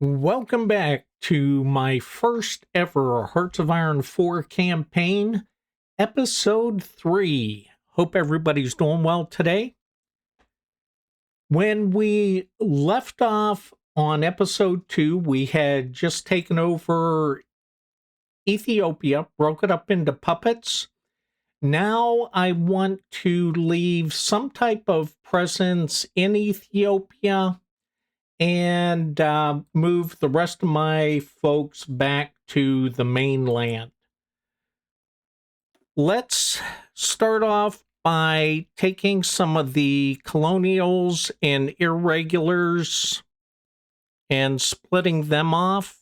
Welcome back to my first ever Hearts of Iron 4 campaign, episode 3. Hope everybody's doing well today. When we left off on episode 2, we had just taken over Ethiopia, broke it up into puppets. Now I want to leave some type of presence in Ethiopia and move the rest of my folks back to the mainland. Let's start off by taking some of the colonials and irregulars and splitting them off.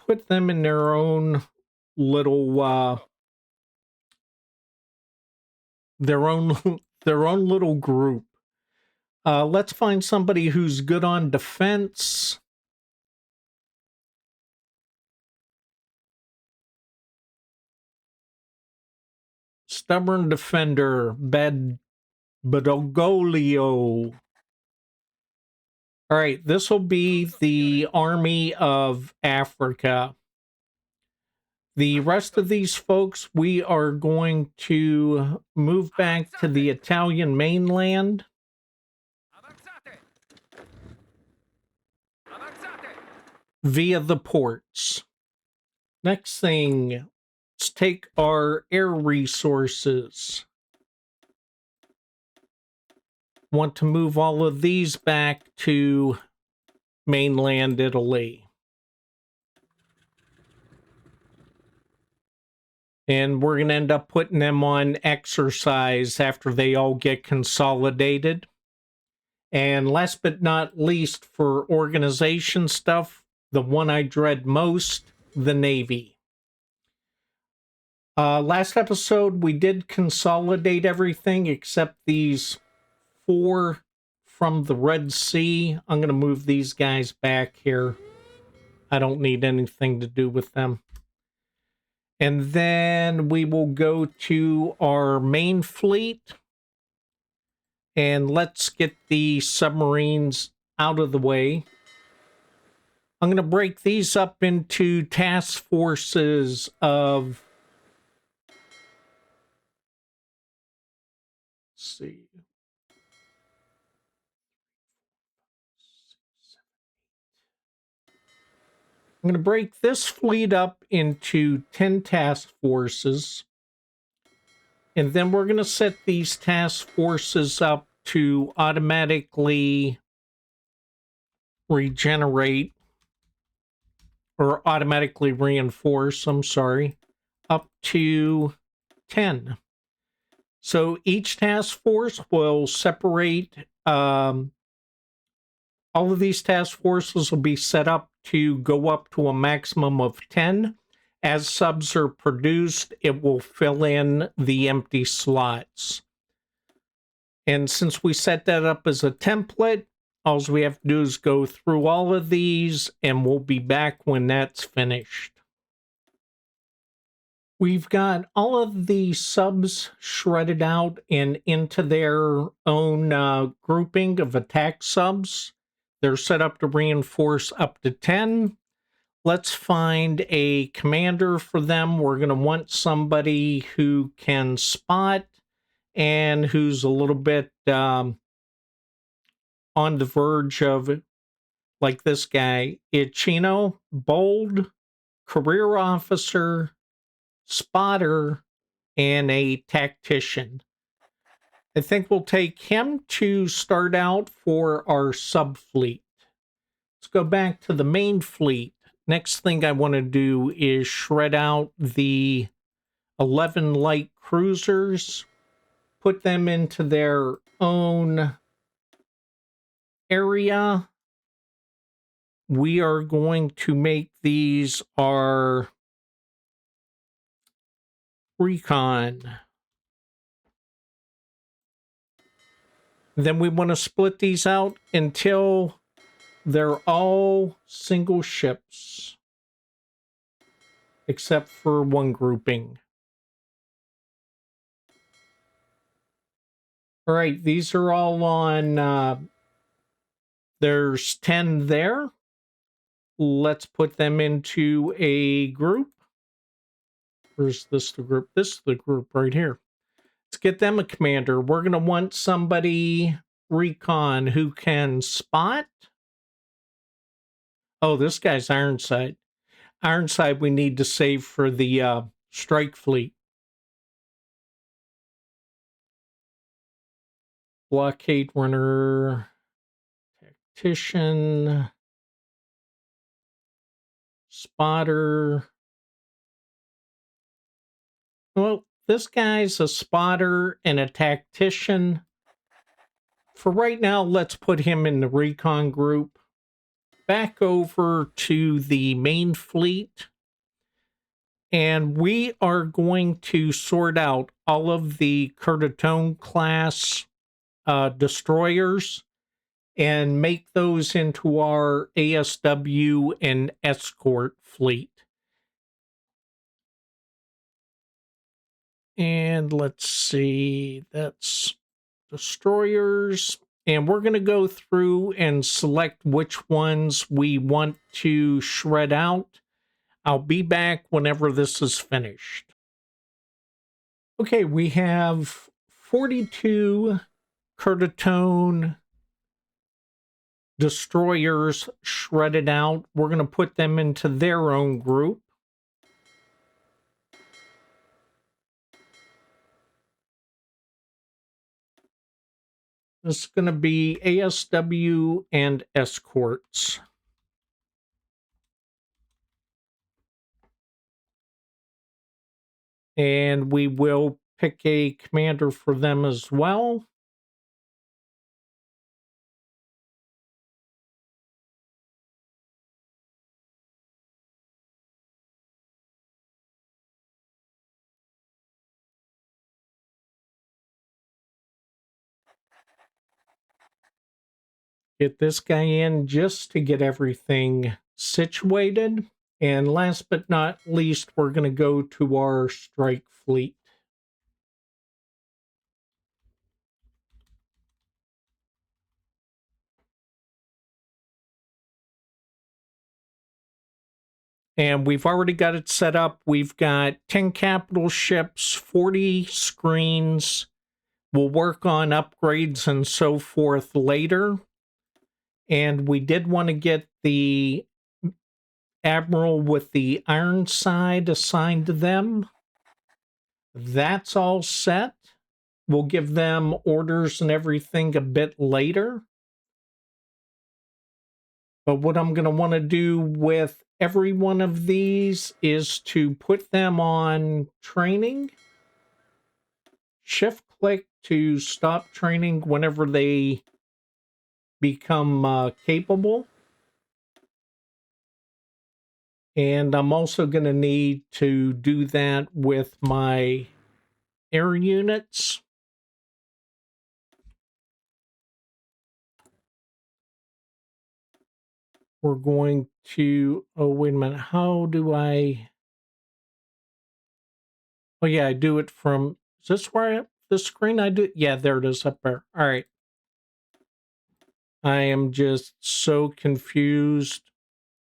Put them in their own little their own little group. Let's find somebody who's good on defense. Stubborn defender, Badogolio. All right, this will be the Army of Africa. The rest of these folks, we are going to move back to the Italian mainland. Via the ports. Next thing, let's take our air resources. Want to move all of these back to mainland Italy. And we're going to end up putting them on exercise after they all get consolidated. And last but not least, for organization stuff, the one I dread most, the Navy. Last episode, we did consolidate everything except these 4 from the Red Sea. I'm going to move these guys back here. I don't need anything to do with them. And then we will go to our main fleet. And let's get the submarines out of the way. I'm going to break these up into task forces of... Let's see. I'm going to break this fleet up into 10 task forces. And then we're going to set these task forces up to automatically regenerate or automatically reinforce, I'm sorry, up to 10. So each task force will separate, all of these task forces will be set up to go up to a maximum of 10. As subs are produced, it will fill in the empty slots. And since we set that up as a template, all we have to do is go through all of these, and we'll be back when that's finished. We've got all of the subs shredded out and into their own grouping of attack subs. They're set up to reinforce up to 10. Let's find a commander for them. We're going to want somebody who can spot and who's a little bit on the verge of, like this guy, Ichino, bold, career officer, spotter, and a tactician. I think we'll take him to start out for our sub-fleet. Let's go back to the main fleet. Next thing I want to do is shred out the 11 light cruisers, put them into their own area. We are going to make these our recon. Then we want to split these out until They're all single ships, except for one grouping. All right, these are all on, there's 10 there. Let's put them into a group. Where's this the group? This is the group right here. Let's get them a commander. We're going to want somebody recon who can spot. Oh, this guy's Ironside. Ironside we need to save for the strike fleet. Blockade runner, tactician, spotter. Well, this guy's a spotter and a tactician. For right now, let's put him in the recon group. Back over to the main fleet. And we are going to sort out all of the Curtatone class destroyers and make those into our ASW and escort fleet. And let's see, that's destroyers. And we're going to go through and select which ones we want to shred out. I'll be back whenever this is finished. Okay, we have 42 Curtatone destroyers shredded out. We're going to put them into their own group. This is going to be ASW and escorts. And we will pick a commander for them as well. Get this guy in just to get everything situated. And last but not least, we're going to go to our strike fleet. And we've already got it set up. We've got 10 capital ships, 40 screens. We'll work on upgrades and so forth later. And we did want to get the admiral with the Ironside assigned to them. That's all set. We'll give them orders and everything a bit later. But what I'm going to want to do with every one of these is to put them on training. Shift click to stop training whenever they become capable. And I'm also going to need to do that with my air units. We're going to, oh, wait a minute. How do I, oh yeah, I do it from, is this where the screen I do? Yeah, there it is up there. All right. I am just so confused.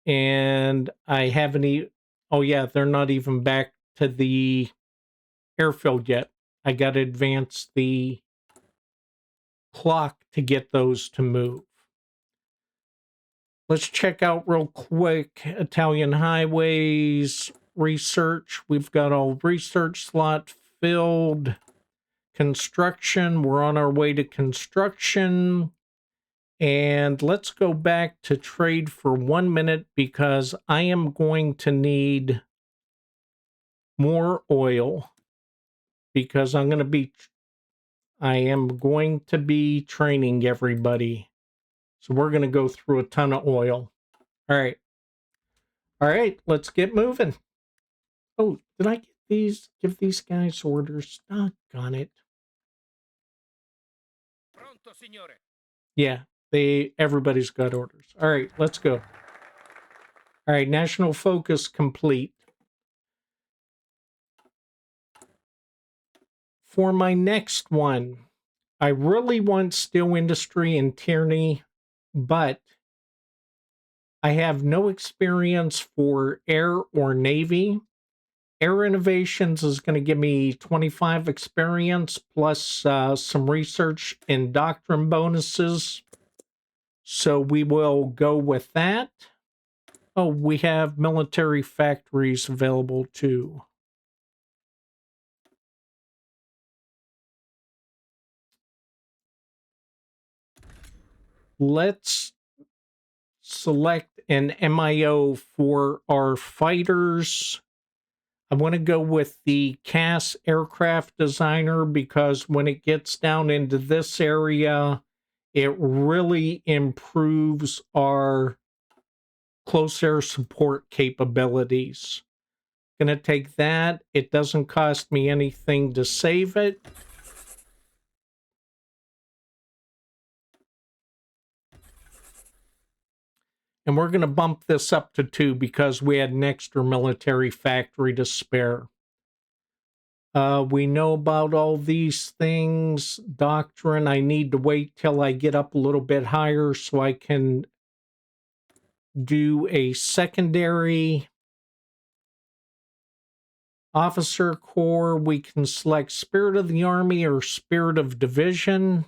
And I haven't even, oh yeah, they're not even back to the airfield yet. I got to advance the clock to get those to move. Let's check out real quick Italian highways research. We've got all research slot filled. Construction, we're on our way to construction. And let's go back to trade for 1 minute because I am going to need more oil because I am going to be training everybody. So we're going to go through a ton of oil. All right. All right, let's get moving. Oh, did I give these guys orders? Doggone it. Pronto, signore. Yeah, Everybody's got orders. All right, let's go. All right, national focus complete. For my next one, I really want steel industry and Tierney, but I have no experience for air or navy. Air Innovations is going to give me 25 experience plus some research and doctrine bonuses. So we will go with that. Oh, we have military factories available too. Let's select an MIO for our fighters. I want to go with the CAS aircraft designer because when it gets down into this area, it really improves our close air support capabilities. Gonna take that. It doesn't cost me anything to save it. And we're gonna bump this up to 2 because we had an extra military factory to spare. We know about all these things. Doctrine, I need to wait till I get up a little bit higher so I can do a secondary. Officer Corps, we can select Spirit of the Army or Spirit of Division.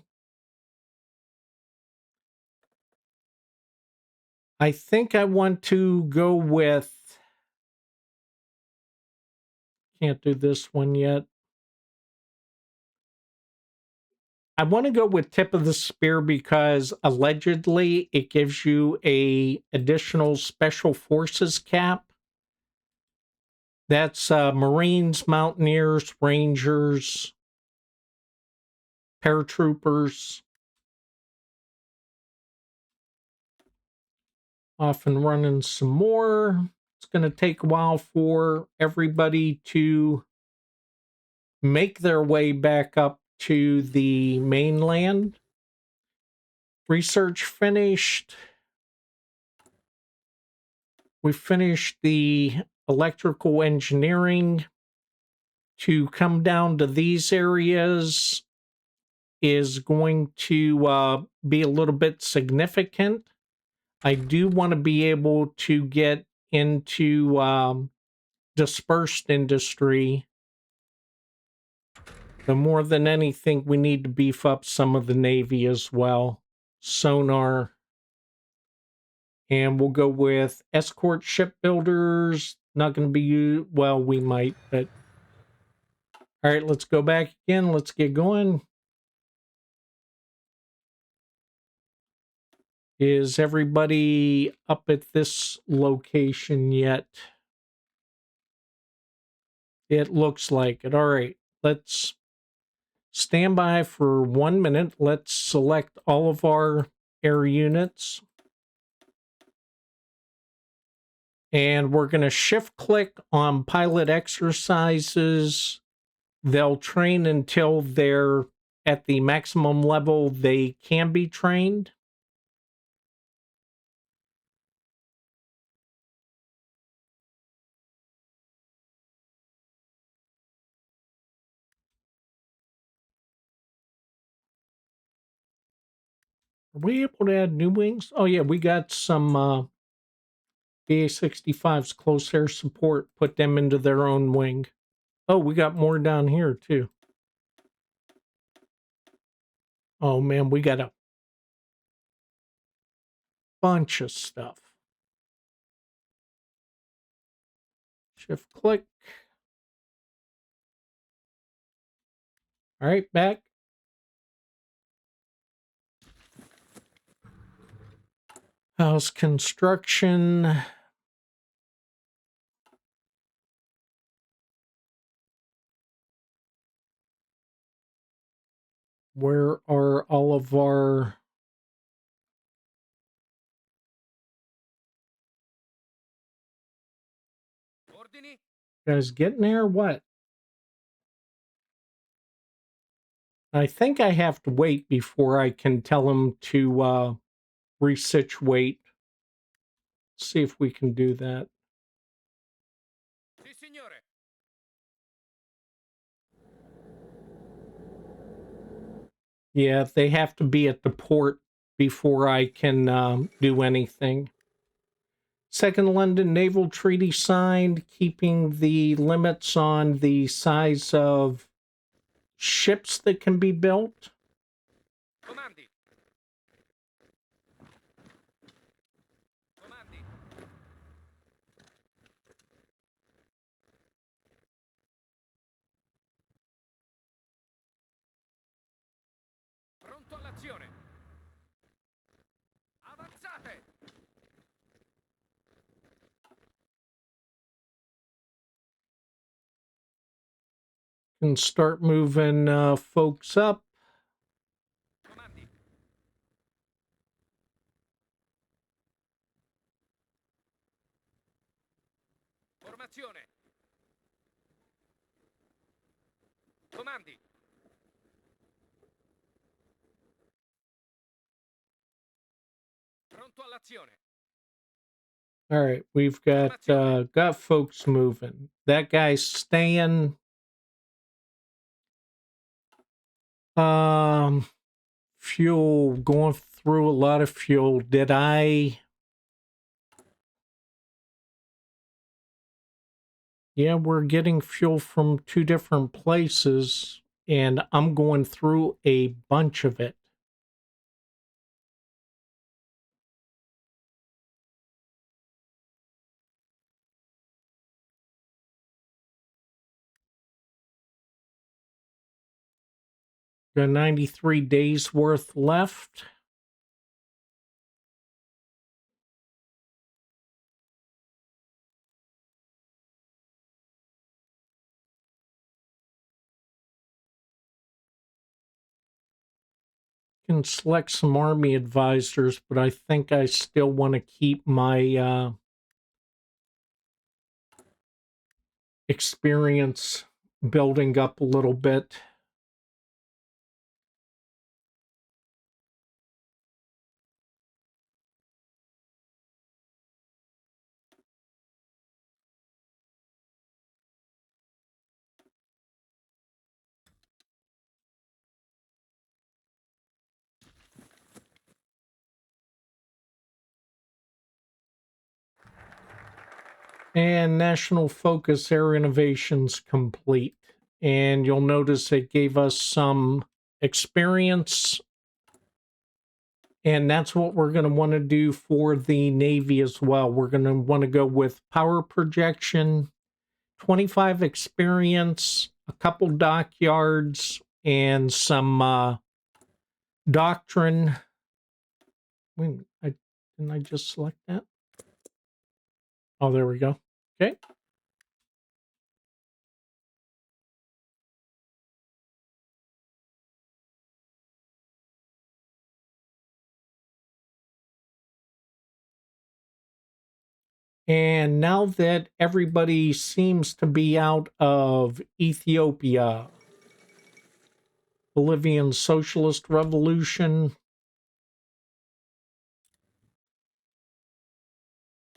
I think I want to go with... Can't do this one yet. I want to go with Tip of the Spear because allegedly it gives you a additional Special Forces cap. That's Marines, Mountaineers, Rangers, Paratroopers. Off and running some more. It's going to take a while for everybody to make their way back up to the mainland. Research finished. We finished the electrical engineering. To come down to these areas is going to be a little bit significant. I do want to be able to get into dispersed industry. But more than anything, we need to beef up some of the Navy as well. Sonar. And we'll go with escort shipbuilders. Not going to be used. Well, we might, but... All right, let's go back again. Let's get going. Is everybody up at this location yet? It looks like it. All right, let's stand by for 1 minute. Let's select all of our air units. And we're going to shift click on pilot exercises. They'll train until they're at the maximum level they can be trained. Are we able to add new wings? Oh yeah, we got some BA-65's close air support. Put them into their own wing. Oh, we got more down here too. Oh man, we got a bunch of stuff. Shift click. All right, back. House construction. Where are all of our... You guys getting there? What? I think I have to wait before I can tell them to resituate. See if we can do that. Sì, signore. Yeah, they have to be at the port before I can do anything. Second London Naval Treaty signed, keeping the limits on the size of ships that can be built. Comandi. Comandi. Pronto all'azione. Avanzate. Can start moving folks up. Comandi. Formazione. Comandi. Pronto all'azione. All right, we've got folks moving. That guy's staying. Fuel, going through a lot of fuel. Did I? Yeah, we're getting fuel from 2 different places, and I'm going through a bunch of it. Got 93 days worth left. Can select some army advisors, but I think I still want to keep my experience building up a little bit. And National Focus Air Innovations complete. And you'll notice it gave us some experience. And that's what we're going to want to do for the Navy as well. We're going to want to go with power projection, 25 experience, a couple dockyards, and some doctrine. Wait, didn't I just select that? Oh, there we go. Okay. And now that everybody seems to be out of Ethiopia, Bolivian Socialist Revolution,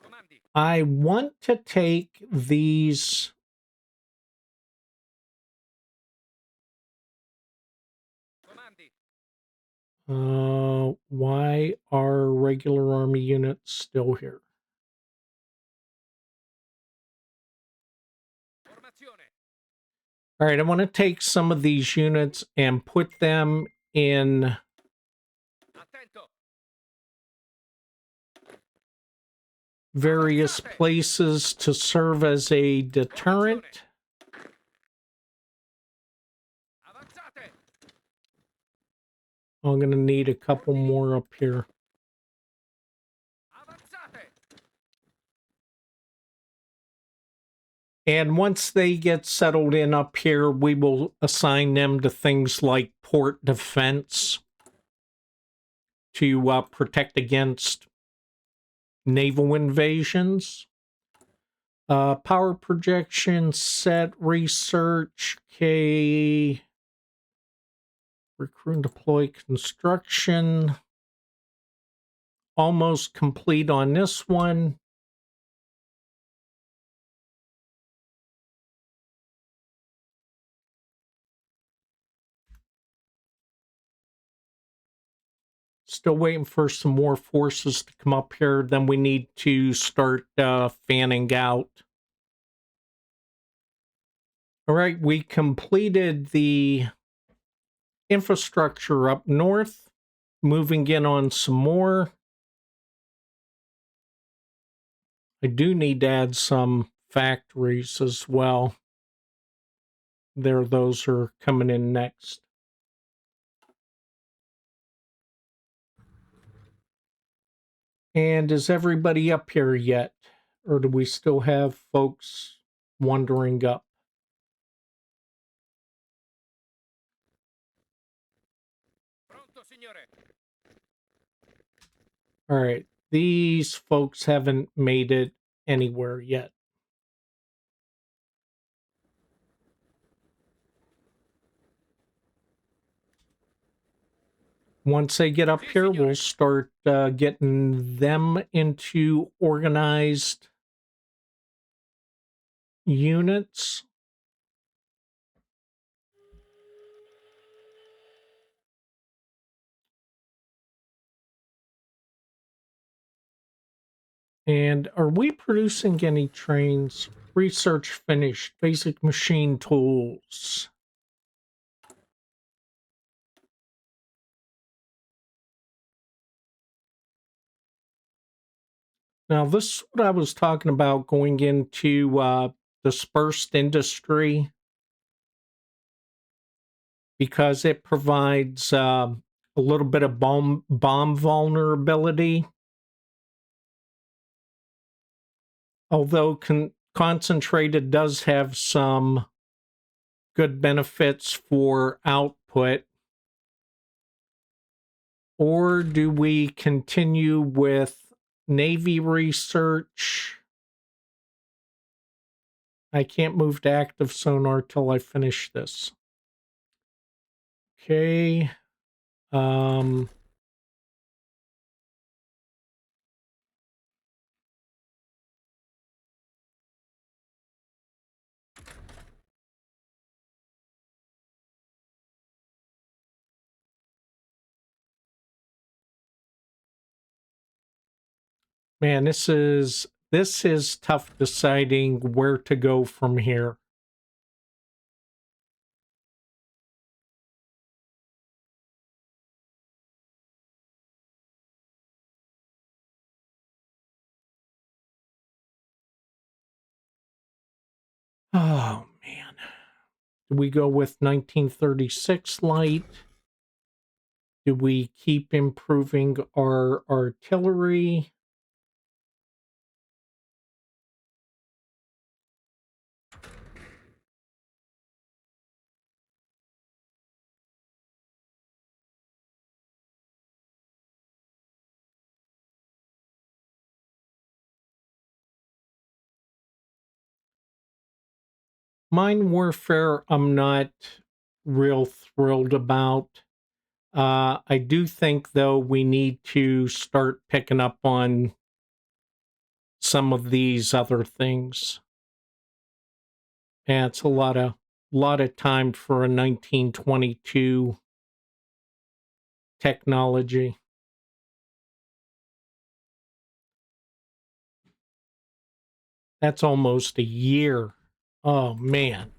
Comandi. I want to take these. Comandi. Why are regular army units still here? Formazione. All right, I want to take some of these units and put them in Attento. various places to serve as a deterrent. Avanzate. I'm going to need a couple more up here. Avanzate. And once they get settled in up here, we will assign them to things like port defense to protect against naval invasions. Power projection, set, research, K, recruit and deploy construction. almost complete on this one. Still waiting for some more forces to come up here. Then we need to start fanning out. All right, we completed the infrastructure up north. Moving in on some more. I do need to add some factories as well. Those are coming in next. And is everybody up here yet? Or do we still have folks wandering up? Pronto, signore. All right. These folks haven't made it anywhere yet. Once they get up here, we'll start getting them into organized units. And are we producing any trains? Research finished. Basic machine tools. Now, this is what I was talking about going into dispersed industry, because it provides a little bit of bomb vulnerability. Although concentrated does have some good benefits for output. Or do we continue with Navy research? I can't move to active sonar till I finish this. Okay. Man, this is tough deciding where to go from here. Oh man. Do we go with 1936 light? Do we keep improving our artillery? Mine warfare, I'm not real thrilled about. I do think, though, we need to start picking up on some of these other things. And it's a lot of time for a 1922 technology. That's almost a year. Oh man.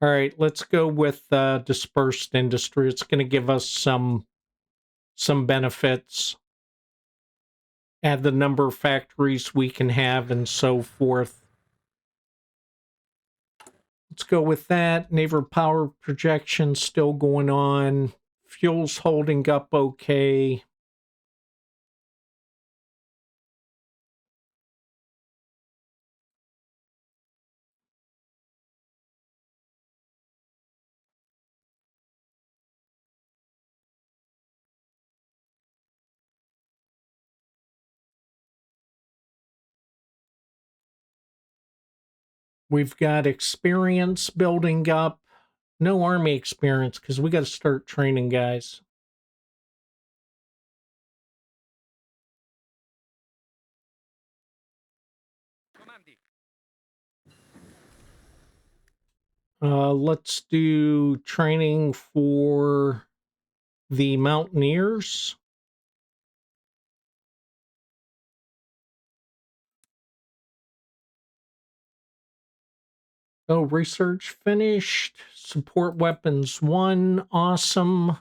All right, let's go with dispersed industry. It's going to give us some benefits. Add the number of factories we can have and so forth. Let's go with that. Naval power projection still going on. Fuel's holding up okay. We've got experience building up. No army experience because we got to start training guys. Let's do training for the Mountaineers. Oh, research finished. Support weapons 1. Awesome.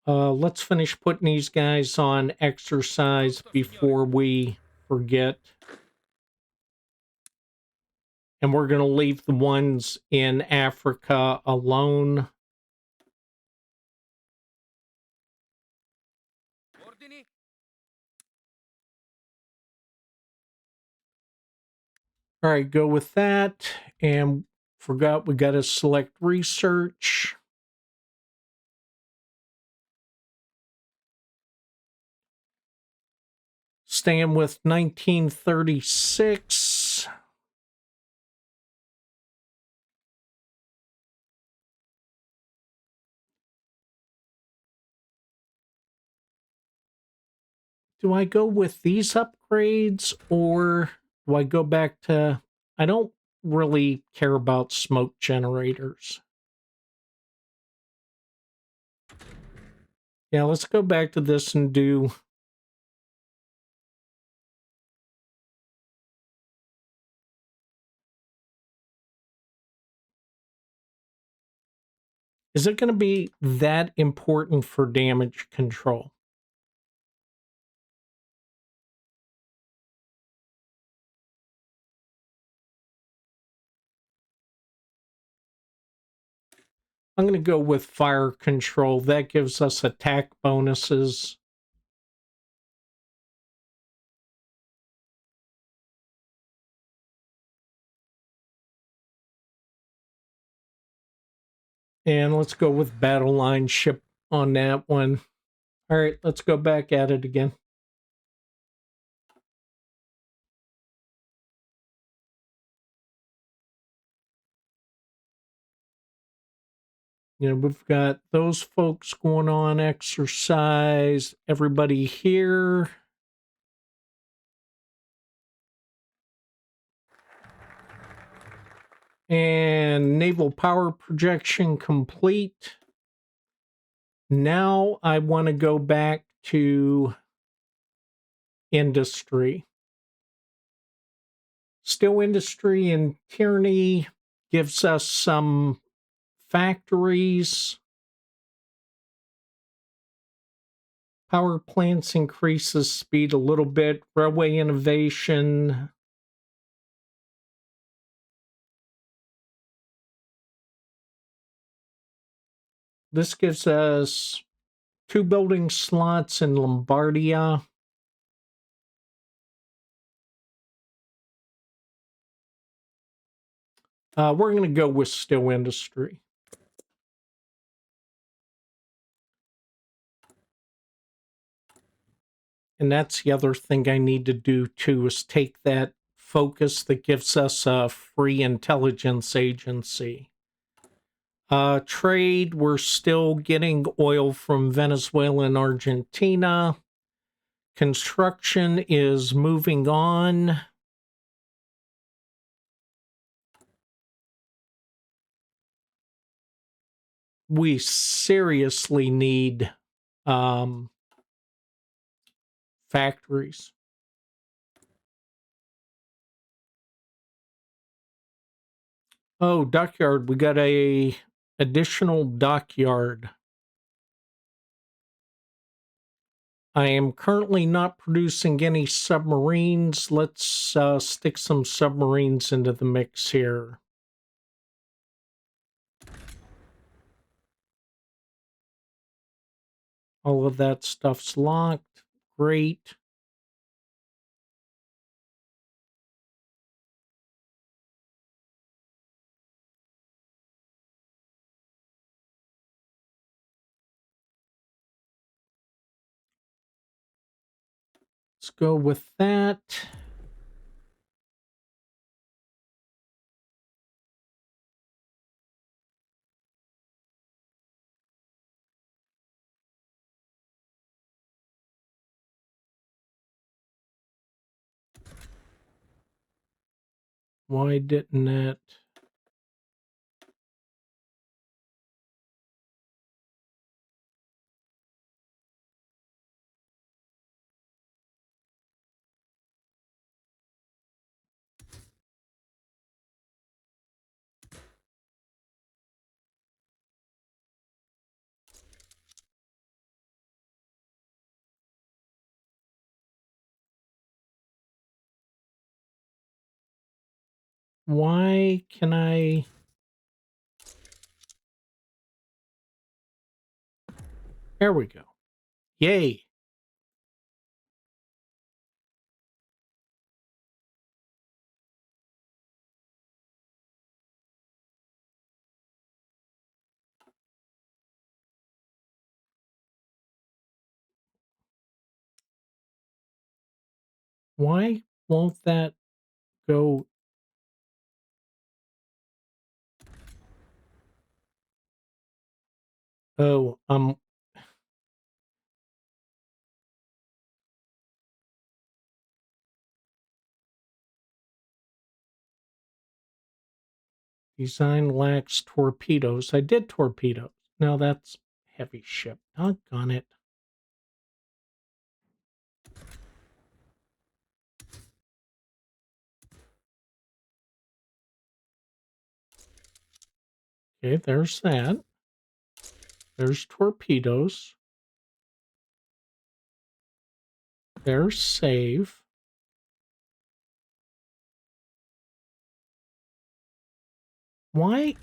Let's finish putting these guys on exercise before we forget. And we're going to leave the ones in Africa alone. Ordini. All right, go with that. And forgot we got to select research. Staying with 1936. Do I go with these upgrades or do I go back to... I don't really care about smoke generators. Yeah, let's go back to this and do... Is it going to be that important for damage control? I'm going to go with fire control. That gives us attack bonuses. And let's go with battle line ship on that one. All right, let's go back at it again. You know, we've got those folks going on exercise, everybody here. And naval power projection complete. Now I want to go back to industry. Steel industry in Tierney gives us some factories. Power plants increases speed a little bit. Railway innovation. This gives us 2 building slots in Lombardia. We're going to go with steel industry. And that's the other thing I need to do too, is take that focus that gives us a free intelligence agency. Trade, we're still getting oil from Venezuela and Argentina. Construction is moving on. We seriously need factories. Oh, dockyard. We got a additional dockyard. I am currently not producing any submarines. Let's stick some submarines into the mix here. All of that stuff's locked. Great. Let's go with that. Why didn't that... Why can I... There we go. Yay. Why won't that go? Oh, design lacks torpedoes. I did torpedoes. No, that's heavy ship. Doggone it. Okay, there's that. There's torpedoes. There's save. Why?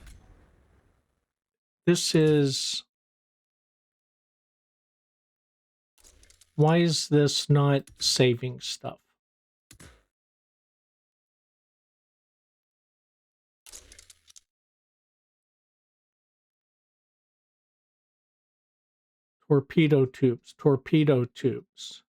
This is... Why is this not saving stuff? Torpedo tubes, torpedo tubes.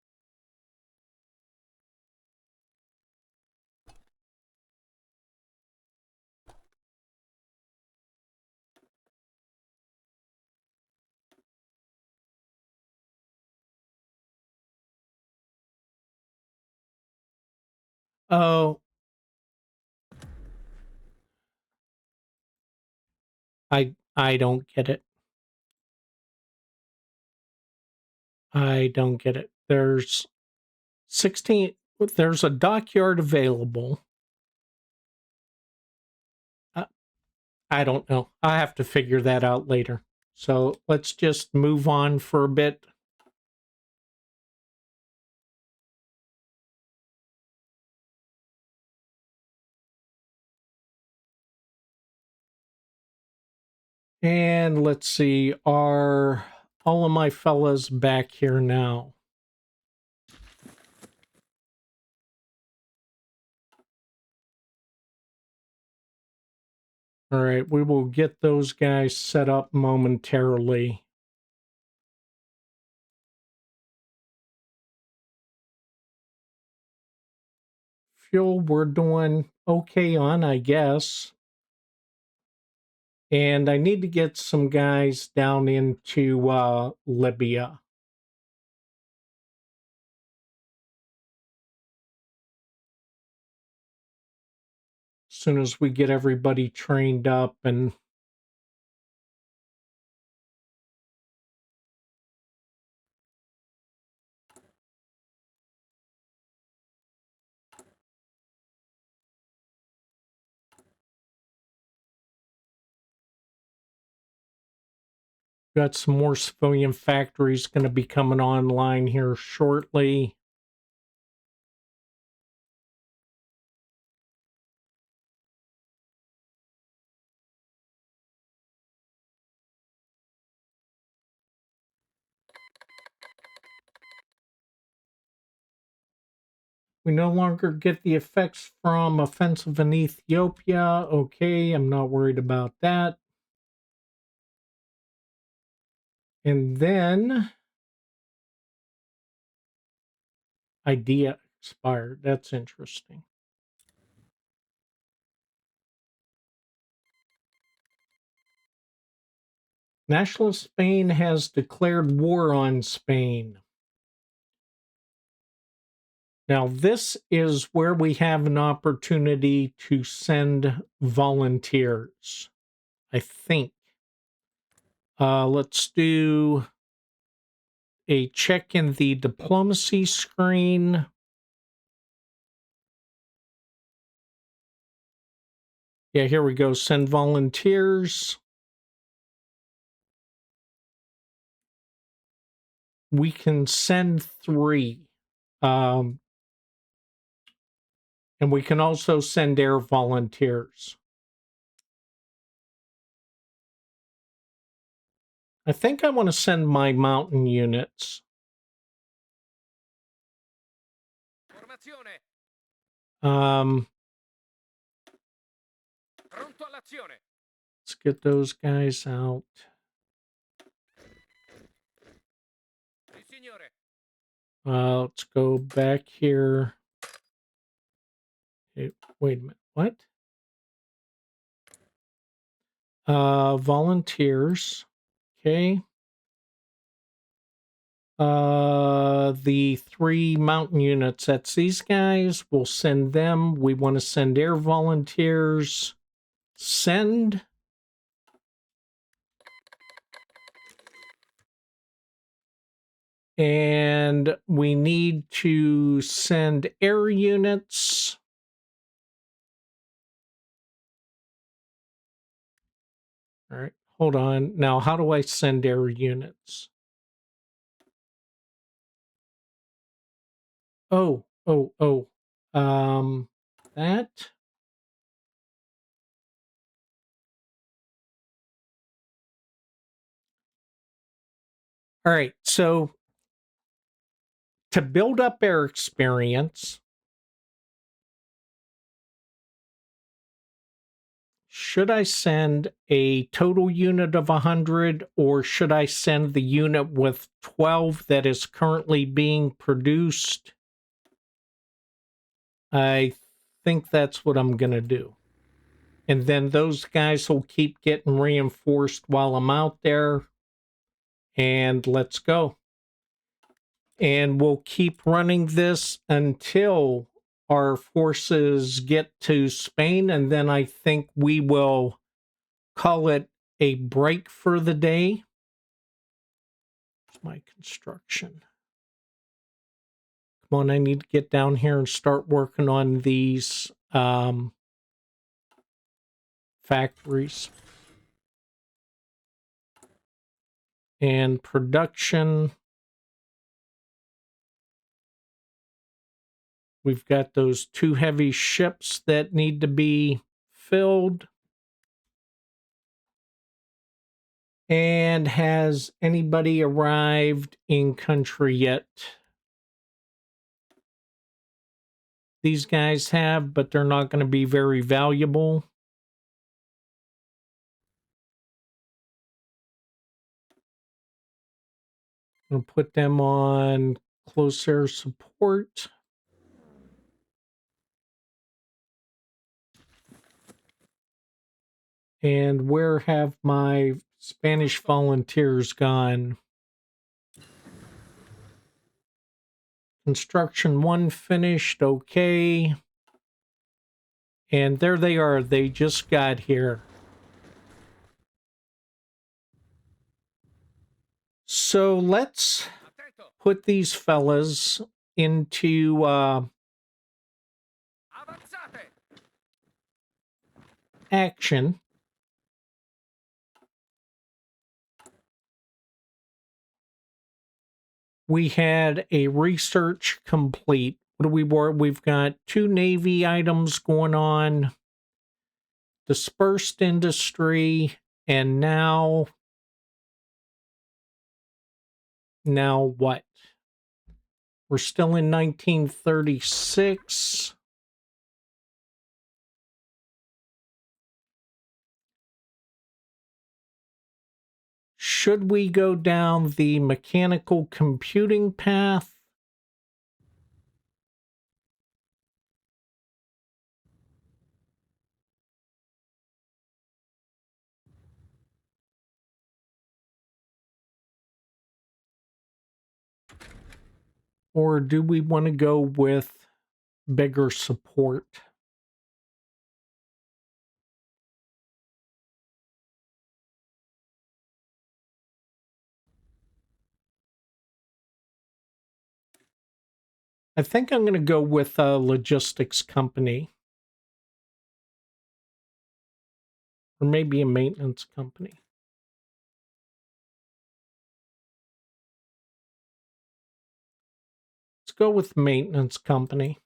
Oh, I don't get it. I don't get it. There's 16, there's a dockyard available. I don't know. I have to figure that out later. So let's just move on for a bit. And let's see, are all of my fellas back here now? All right, we will get those guys set up momentarily. Fuel we're doing okay on, I guess. And I need to get some guys down into Libya. As soon as we get everybody trained up and got some more civilian factories going to be coming online here shortly. We no longer get the effects from offensive in Ethiopia. Okay, I'm not worried about that. And then idea expired. That's interesting. Nationalist Spain has declared war on Spain. Now, this is where we have an opportunity to send volunteers, I think. Let's do a check in the diplomacy screen. Yeah, here we go. Send volunteers. We can send 3. And we can also send air volunteers. I think I want to send my mountain units. Formazione. Um, Pronto all'azione. let's get those guys out. Sì, signore. Let's go back here. Hey, wait a minute. What? Volunteers. Okay. The 3 mountain units, that's these guys. We'll send them. We want to send air volunteers. Send. And we need to send air units. All right, hold on. Now, how do I send air units? Oh. That. All right, so to build up air experience, should I send a total unit of 100, or should I send the unit with 12 that is currently being produced? I think that's what I'm going to do. And then those guys will keep getting reinforced while I'm out there. And let's go. And we'll keep running this until our forces get to Spain. And then I think we will call it a break for the day. Here's my construction. Come on, I need to get down here and start working on these factories. And production. We've got those 2 heavy ships that need to be filled. And has anybody arrived in country yet? These guys have, but they're not going to be very valuable. I'm going to put them on close air support. And where have my Spanish volunteers gone? Construction 1 finished, okay. And there they are, they just got here. So let's put these fellas into action. We had a research complete. What do we want? We've got 2 Navy items going on, dispersed industry, and now what? We're still in 1936. Should we go down the mechanical computing path? Or do we want to go with bigger support. I think I'm going to go with a logistics company. Or maybe a maintenance company. Let's go with maintenance company.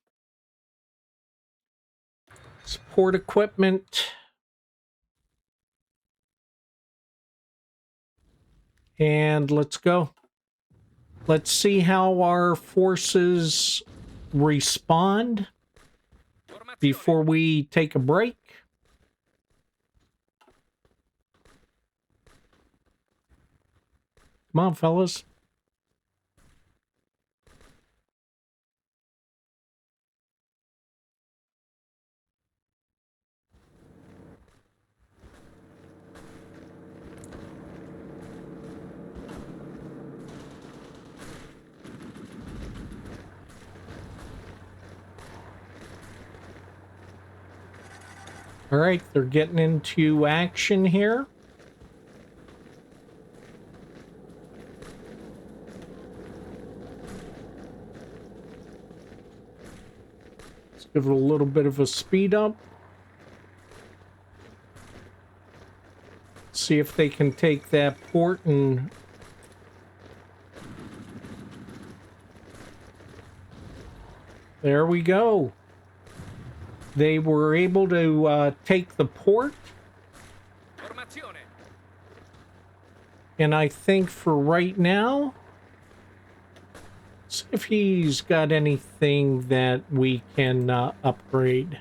Support equipment. And let's go. Let's see how our forces respond before we take a break. Come on, fellas. All right, they're getting into action here. Let's give it a little bit of a speed up. See if they can take that port and... There we go. They were able to take the port. And I think for right now, let's see if he's got anything that we can upgrade.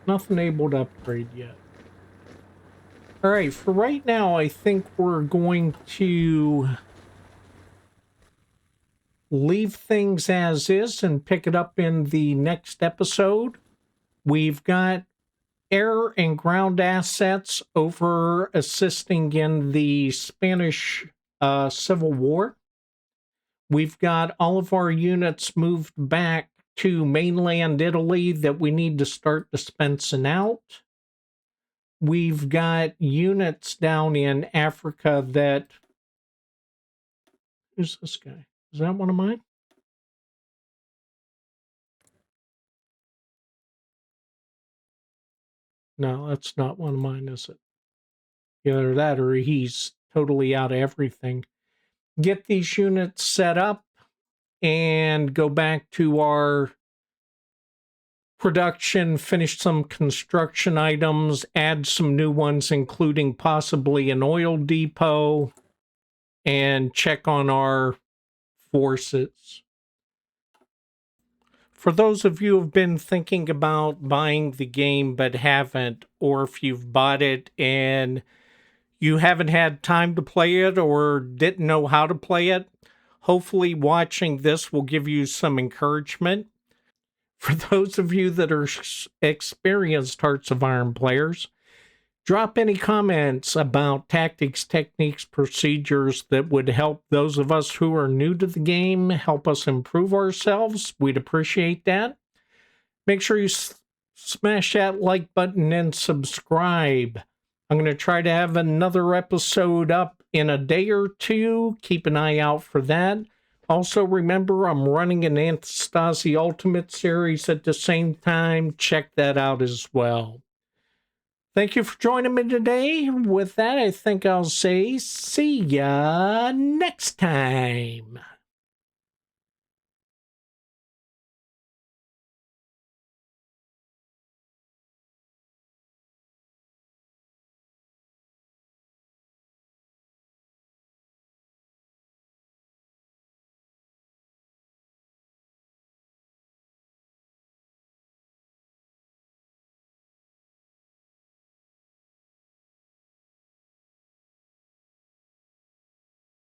Nothing able to upgrade yet. All right, for right now, I think we're going to leave things as is and pick it up in the next episode. We've got air and ground assets over assisting in the Spanish Civil War. We've got all of our units moved back to mainland Italy that we need to start dispensing out. We've got units down in Africa that... Who's this guy? Is that one of mine? No, that's not one of mine, is it? Either that or he's totally out of everything. Get these units set up and go back to our production, finish some construction items, add some new ones, including possibly an oil depot, and check on our forces. For those of you who have been thinking about buying the game but haven't, or if you've bought it and you haven't had time to play it or didn't know how to play it, hopefully watching this will give you some encouragement. For those of you that are experienced Hearts of Iron players, drop any comments about tactics, techniques, procedures that would help those of us who are new to the game, help us improve ourselves. We'd appreciate that. Make sure you smash that like button and subscribe. I'm going to try to have another episode up in a day or two. Keep an eye out for that. Also, remember, I'm running an Antistasi Ultimate series at the same time. Check that out as well. Thank you for joining me today. With that, I think I'll say see ya next time.